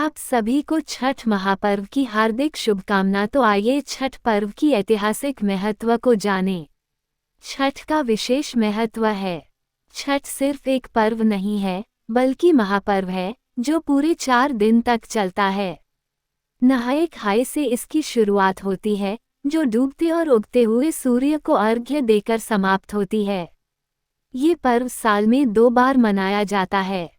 आप सभी को छठ महापर्व की हार्दिक शुभकामना। तो आइए छठ पर्व की ऐतिहासिक महत्व को जानें। छठ का विशेष महत्व है। छठ सिर्फ एक पर्व नहीं है, बल्कि महापर्व है, जो पूरे 4 दिन तक चलता है। नहाए खाए से इसकी शुरुआत होती है, जो डूबते और उगते हुए सूर्य को अर्घ्य देकर समाप्त होती है। ये पर्व साल में 2 बार मनाया जाता है।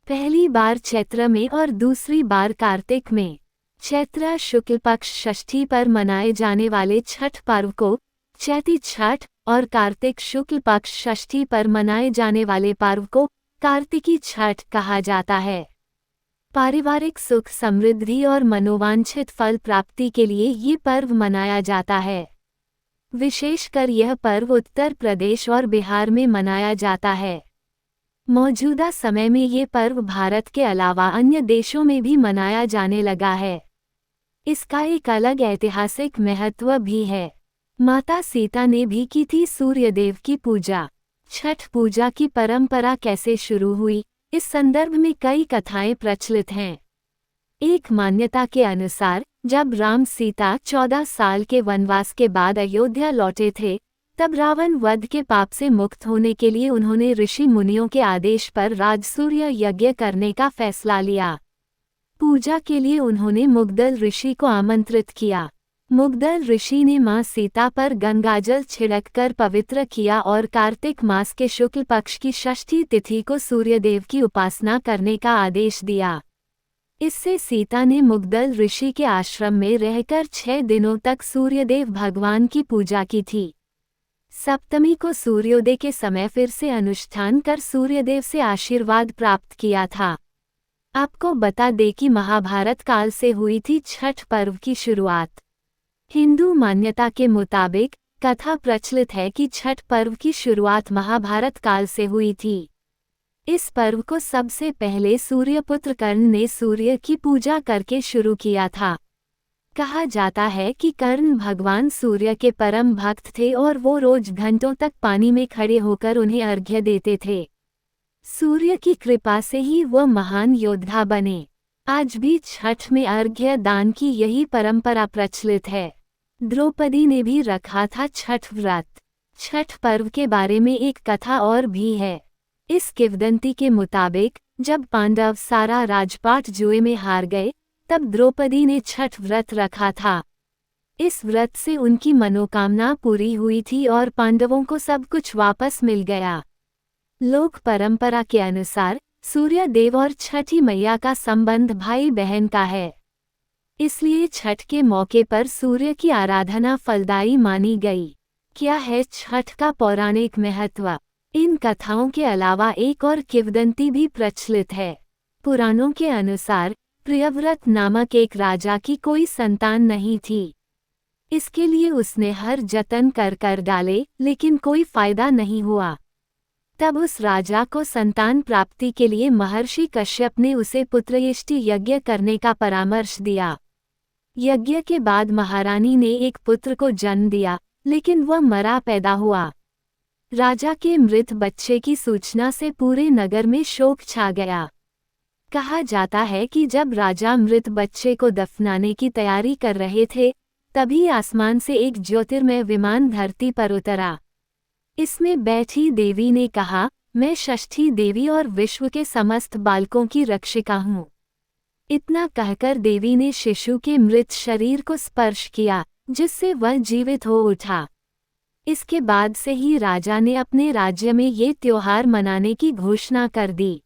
पहली बार चैत्र में और दूसरी बार कार्तिक में। चैत्र शुक्ल पक्ष षष्ठी पर मनाए जाने वाले छठ पर्व को चैती छठ और कार्तिक शुक्ल पक्ष षष्ठी पर मनाए जाने वाले पर्व को कार्तिकी छठ कहा जाता है। पारिवारिक सुख समृद्धि और मनोवांछित फल प्राप्ति के लिए ये पर्व मनाया जाता है। विशेषकर यह पर्व उत्तर प्रदेश और बिहार में मनाया जाता है। मौजूदा समय में ये पर्व भारत के अलावा अन्य देशों में भी मनाया जाने लगा है। इसका एक अलग ऐतिहासिक महत्व भी है। माता सीता ने भी की थी सूर्यदेव की पूजा। छठ पूजा की परंपरा कैसे शुरू हुई, इस संदर्भ में कई कथाएं प्रचलित हैं। एक मान्यता के अनुसार जब राम सीता 14 साल के वनवास के बाद अयोध्या लौटे थे, तब रावण वध के पाप से मुक्त होने के लिए उन्होंने ऋषि मुनियों के आदेश पर राजसूय यज्ञ करने का फैसला लिया। पूजा के लिए उन्होंने मुग्दल ऋषि को आमंत्रित किया। मुग्दल ऋषि ने मां सीता पर गंगाजल छिड़ककर पवित्र किया और कार्तिक मास के शुक्ल पक्ष की षष्ठी तिथि को सूर्यदेव की उपासना करने का आदेश दिया। इससे सीता ने मुग्दल ऋषि के आश्रम में रहकर 6 दिनों तक सूर्यदेव भगवान की पूजा की थी। सप्तमी को सूर्योदय के समय फिर से अनुष्ठान कर सूर्यदेव से आशीर्वाद प्राप्त किया था। आपको बता दें कि महाभारत काल से हुई थी छठ पर्व की शुरुआत। हिंदू मान्यता के मुताबिक कथा प्रचलित है कि छठ पर्व की शुरुआत महाभारत काल से हुई थी। इस पर्व को सबसे पहले सूर्यपुत्र कर्ण ने सूर्य की पूजा करके शुरू किया था। कहा जाता है कि कर्ण भगवान सूर्य के परम भक्त थे और वो रोज घंटों तक पानी में खड़े होकर उन्हें अर्घ्य देते थे। सूर्य की कृपा से ही वह महान योद्धा बने। आज भी छठ में अर्घ्य दान की यही परंपरा प्रचलित है। द्रौपदी ने भी रखा था छठ व्रत। छठ पर्व के बारे में एक कथा और भी है। इस किंवदंती के मुताबिक जब पांडव सारा राजपाट जुए में हार गए, तब द्रौपदी ने छठ व्रत रखा था। इस व्रत से उनकी मनोकामना पूरी हुई थी और पांडवों को सब कुछ वापस मिल गया। लोक परंपरा के अनुसार सूर्य देव और छठी मैया का संबंध भाई बहन का है। इसलिए छठ के मौके पर सूर्य की आराधना फलदायी मानी गई। क्या है छठ का पौराणिक महत्व? इन कथाओं के अलावा एक और किंवदंती भी प्रचलित है। पुराणों के अनुसार प्रियव्रत नामक एक राजा की कोई संतान नहीं थी। इसके लिए उसने हर जतन कर डाले, लेकिन कोई फायदा नहीं हुआ। तब उस राजा को संतान प्राप्ति के लिए महर्षि कश्यप ने उसे पुत्रयष्टि यज्ञ करने का परामर्श दिया। यज्ञ के बाद महारानी ने एक पुत्र को जन्म दिया, लेकिन वह मरा पैदा हुआ। राजा के मृत बच्चे की सूचना से पूरे नगर में शोक छा गया। कहा जाता है कि जब राजा मृत बच्चे को दफनाने की तैयारी कर रहे थे, तभी आसमान से एक ज्योतिर्मय विमान धरती पर उतरा। इसमें बैठी देवी ने कहा, मैं षष्ठी देवी और विश्व के समस्त बालकों की रक्षिका हूँ। इतना कहकर देवी ने शिशु के मृत शरीर को स्पर्श किया, जिससे वह जीवित हो उठा। इसके बाद से ही राजा ने अपने राज्य में ये त्योहार मनाने की घोषणा कर दी।